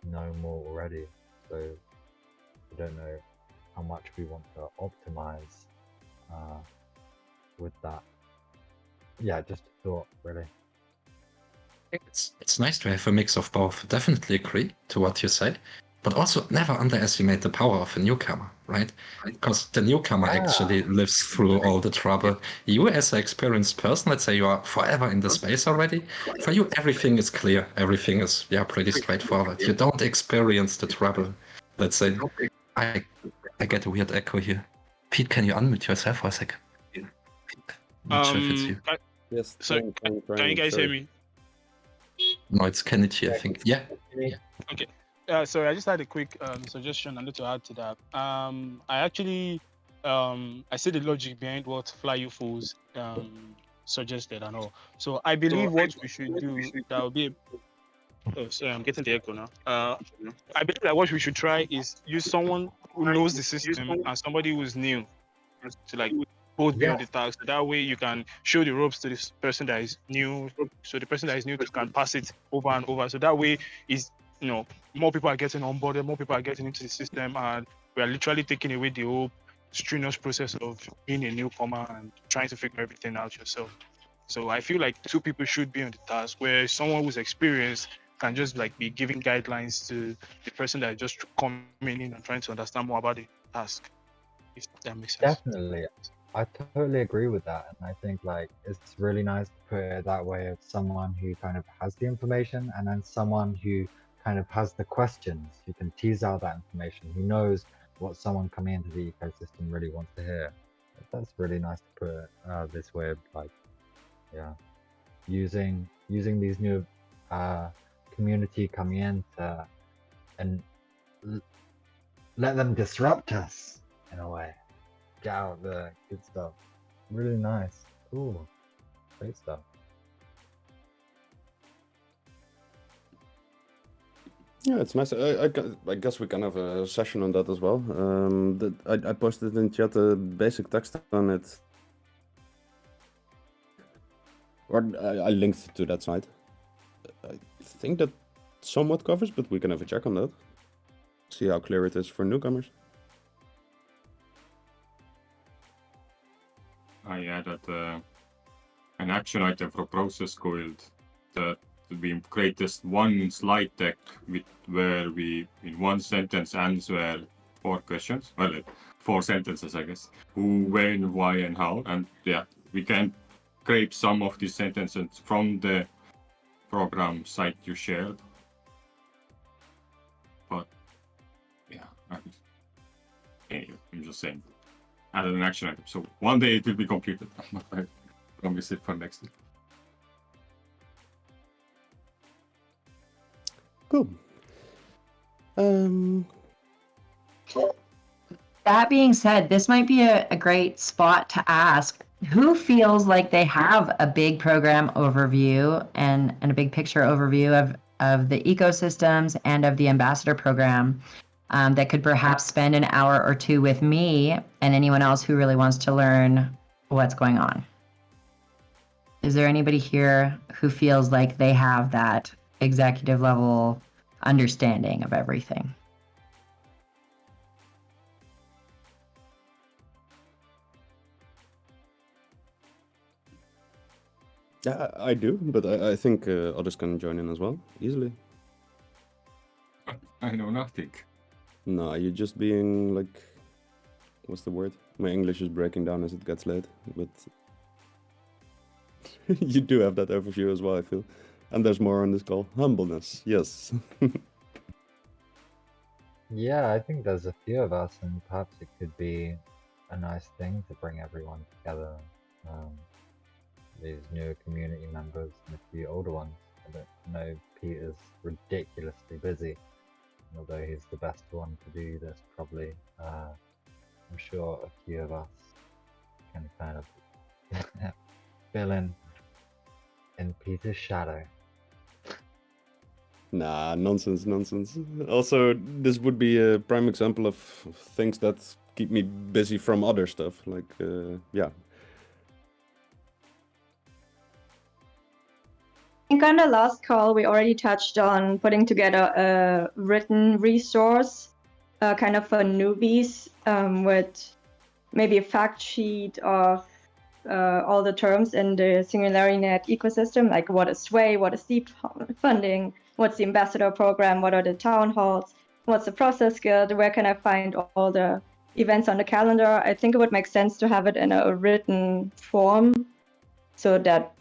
know more already. So I don't know how much we want to optimize with that. Yeah, just a thought, really. It's nice to have a mix of both. Definitely agree to what you say, but also never underestimate the power of a newcomer, right? Because the newcomer actually lives through all the trouble. You as an experienced person, let's say you are forever in the space already, for you everything is clear, everything is pretty straightforward. You don't experience the trouble. Let's say, I get a weird echo here. Pete, can you unmute yourself for a second? Not sure if it's you. Yes. So, can you guys hear me? No, it's Kenichi, I think. Yeah. Okay. So I just had a quick suggestion I need to add to that. I actually I see the logic behind what Fly You Fools suggested and all. So I believe what we should do, that will be oh sorry, I'm getting the echo now. I believe that what we should try is use someone who knows the system and somebody who's new to like both be on the task. So that way you can show the ropes to this person that is new, so the person that is new can pass it over and over. So that way is, you know, more people are getting on board, more people are getting into the system, and we are literally taking away the whole strenuous process of being a newcomer and trying to figure everything out yourself. So I feel like two people should be on the task, where someone who's experienced can just like be giving guidelines to the person that is just coming in and trying to understand more about the task. If that makes sense. Definitely. I totally agree with that, and I think like it's really nice to put it that way, of someone who kind of has the information and then someone who kind of has the questions, who can tease out that information, who knows what someone coming into the ecosystem really wants to hear. That's really nice to put it this way, of like, yeah, using these new community coming in to and let them disrupt us in a way. Get out the good stuff. Really nice. Cool. Great stuff. Yeah, it's nice. I guess we can have a session on that as well. I posted in chat a basic text on it. Or I linked to that site. I think that somewhat covers, but we can have a check on that. See how clear it is for newcomers. I added an action item for process guild that we create this one slide deck where we in one sentence answer 4 questions. Well, 4 sentences, I guess. Who, when, why, and how. And yeah, we can scrape some of these sentences from the program site you shared. But yeah, anyway, I'm just saying, added an action item. So one day it will be completed. I promise it for next week. Cool. That being said, this might be a great spot to ask who feels like they have a big program overview and a big picture overview of the ecosystems and of the ambassador program that could perhaps spend an hour or two with me and anyone else who really wants to learn what's going on. Is there anybody here who feels like they have that executive level understanding of everything? Yeah, I do, but I think others can join in as well, easily. I know nothing. No, you're just being like, what's the word? My English is breaking down as it gets late, but you do have that overview as well, I feel. And there's more on this call. Humbleness, yes. Yeah, I think there's a few of us, and perhaps it could be a nice thing to bring everyone together. These new community members and a few older ones. I don't know, Peter's ridiculously busy. Although he's the best one to do this, probably. I'm sure a few of us can kind of fill in Peter's shadow. Nah, nonsense. Also, this would be a prime example of things that keep me busy from other stuff. Like, yeah. I think on the last call, we already touched on putting together a written resource, kind of for newbies, with maybe a fact sheet of all the terms in the SingularityNet ecosystem, like what is Sway, what is deep funding, what's the ambassador program, what are the town halls, what's the process guild, where can I find all the events on the calendar. I think it would make sense to have it in a written form so that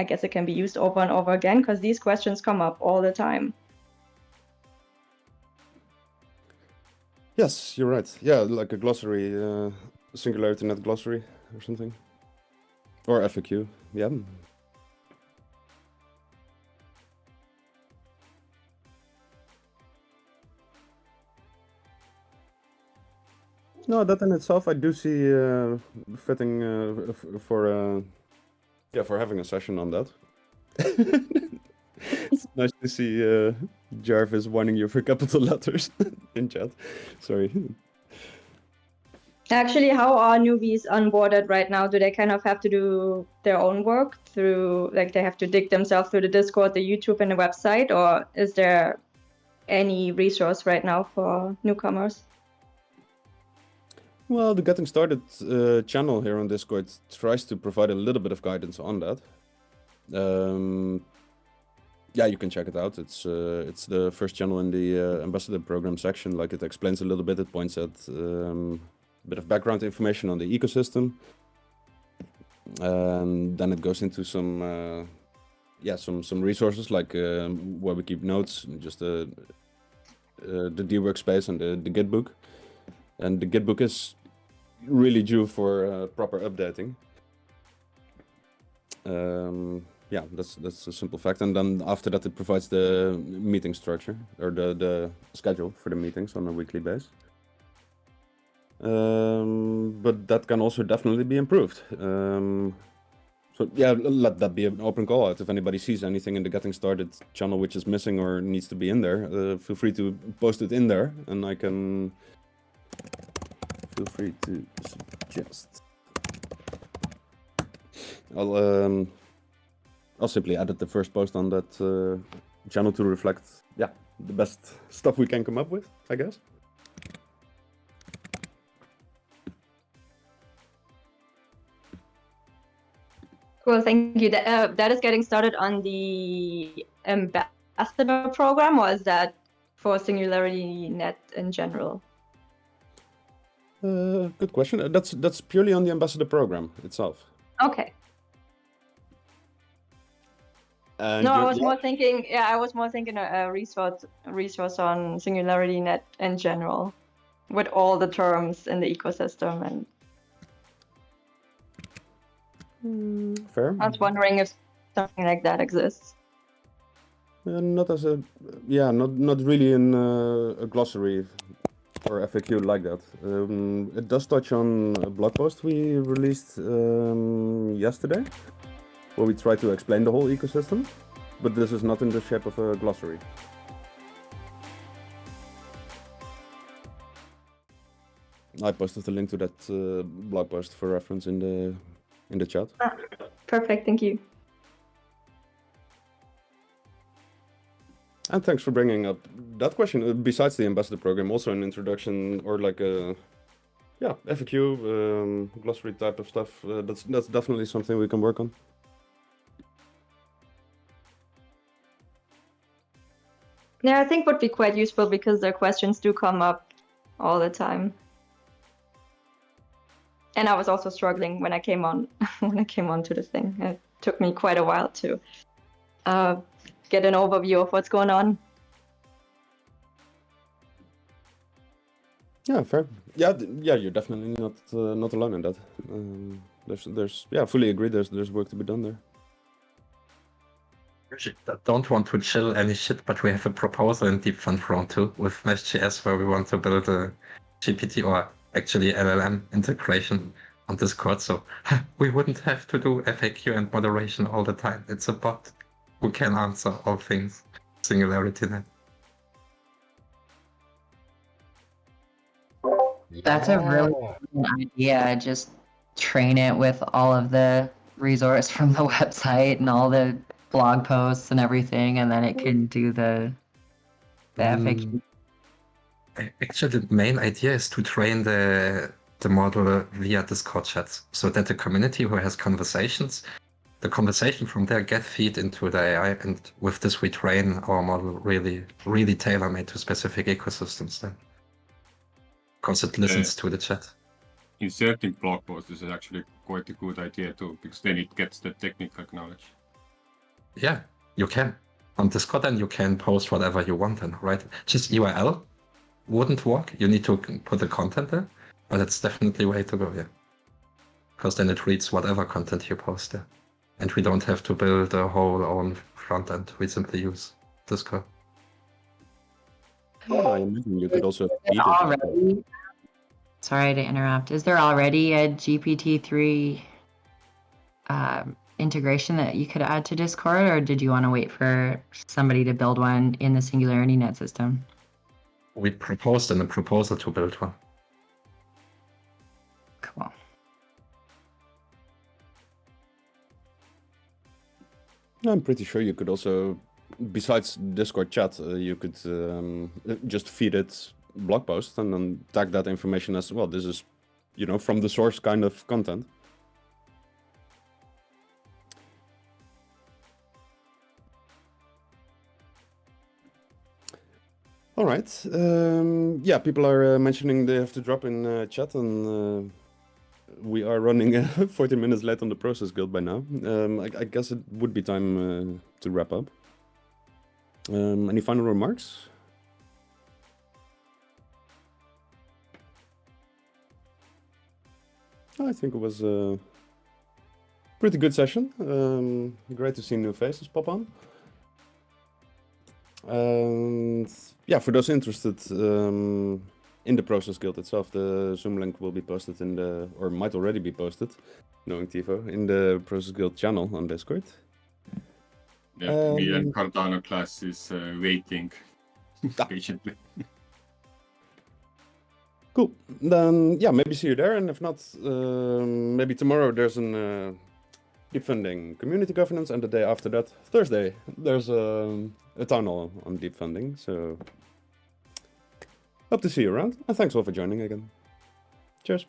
I guess it can be used over and over again, because these questions come up all the time. Yes, you're right. Yeah, like a glossary, SingularityNet glossary or something. Or FAQ, yeah. No, that in itself I do see fitting for having a session on that. It's nice to see Jarvis wanting you for capital letters in chat. Sorry. Actually, how are newbies onboarded right now? Do they kind of have to do their own work through, like they have to dig themselves through the Discord, the YouTube, and the website, or is there any resource right now for newcomers? Well, the Getting Started channel here on Discord tries to provide a little bit of guidance on that. Yeah, you can check it out. It's the first channel in the Ambassador Program section. Like, it explains a little bit. It points at a bit of background information on the ecosystem. And then it goes into some resources, like where we keep notes, just the D workspace and the Git book. And the Git book is really due for proper updating. Yeah, that's a simple fact. And then after that, it provides the meeting structure, or the schedule for the meetings on a weekly basis. But that can also definitely be improved. So yeah, let that be an open call out. If anybody sees anything in the Getting Started channel which is missing or needs to be in there, feel free to post it in there, and I can feel free to suggest. I'll simply edit the first post on that channel to reflect, yeah, the best stuff we can come up with, I guess. Cool, thank you. That is Getting Started on the Ambassador program, or is that for SingularityNet in general? Good question. That's purely on the Ambassador program itself. Okay, And No, I you're- was more thinking. Yeah, I was more thinking a resource on SingularityNet in general, with all the terms in the ecosystem. And fair. I was wondering if something like that exists. Not as a, yeah, not really in a glossary or FAQ like that. It does touch on a blog post we released yesterday, where we try to explain the whole ecosystem, but this is not in the shape of a glossary. I posted the link to that blog post for reference in the chat. Perfect, thank you. And thanks for bringing up that question. Besides the ambassador program, also an introduction or like a FAQ, glossary type of stuff. That's definitely something we can work on. Yeah, I think would be quite useful because their questions do come up all the time. And I was also struggling when I came on to the thing. It took me quite a while to get an overview of what's going on. Yeah, fair. Yeah, you're definitely not alone in that. There's fully agree. There's work to be done there. I don't want to chill any shit, but we have a proposal in Deep Fund Round 2 with Mesh.js where we want to build a GPT or actually LLM integration on Discord, so we wouldn't have to do FAQ and moderation all the time. It's a bot who can answer all things SingularityNet. That's a really good idea. Just train it with all of the resource from the website and all the blog posts and everything, and then it can do the FAQ. Actually, the main idea is to train the model via Discord chats, so that the community who has conversations, the conversation from there get feed into the AI, and with this we train our model really tailor-made to specific ecosystems then. Because it listens to the chat. Inserting blog posts is actually quite a good idea too, because then it gets the technical knowledge. Yeah, you can. On Discord then you can post whatever you want then, right? Just URL wouldn't work. You need to put the content there, but it's definitely a way to go, yeah. Because then it reads whatever content you post there. And we don't have to build a whole own front end. We simply use Discord. Oh, I imagine you could also feed it. Sorry to interrupt. Is there already a GPT-3 integration that you could add to Discord, or did you want to wait for somebody to build one in the SingularityNet system? We proposed in a proposal to build one. Cool. I'm pretty sure you could also, besides Discord chat, you could just feed it blog posts and then tag that information as well. This is, from the source kind of content. All right. People are mentioning they have to drop in chat, and we are running 40 minutes late on the Process Guild by now. I guess it would be time to wrap up. Any final remarks? I think it was a pretty good session. Great to see new faces pop on. And for those interested in the Process Guild itself, the Zoom link will be posted or might already be posted, knowing Tivo, in the Process Guild channel on Discord. Yeah, me and Cardano class is waiting patiently. Cool. Then maybe see you there, and if not, maybe tomorrow there's an deep funding community governance, and the day after that, Thursday, there's a town hall on deep funding. So hope to see you around, and thanks all for joining again. Cheers.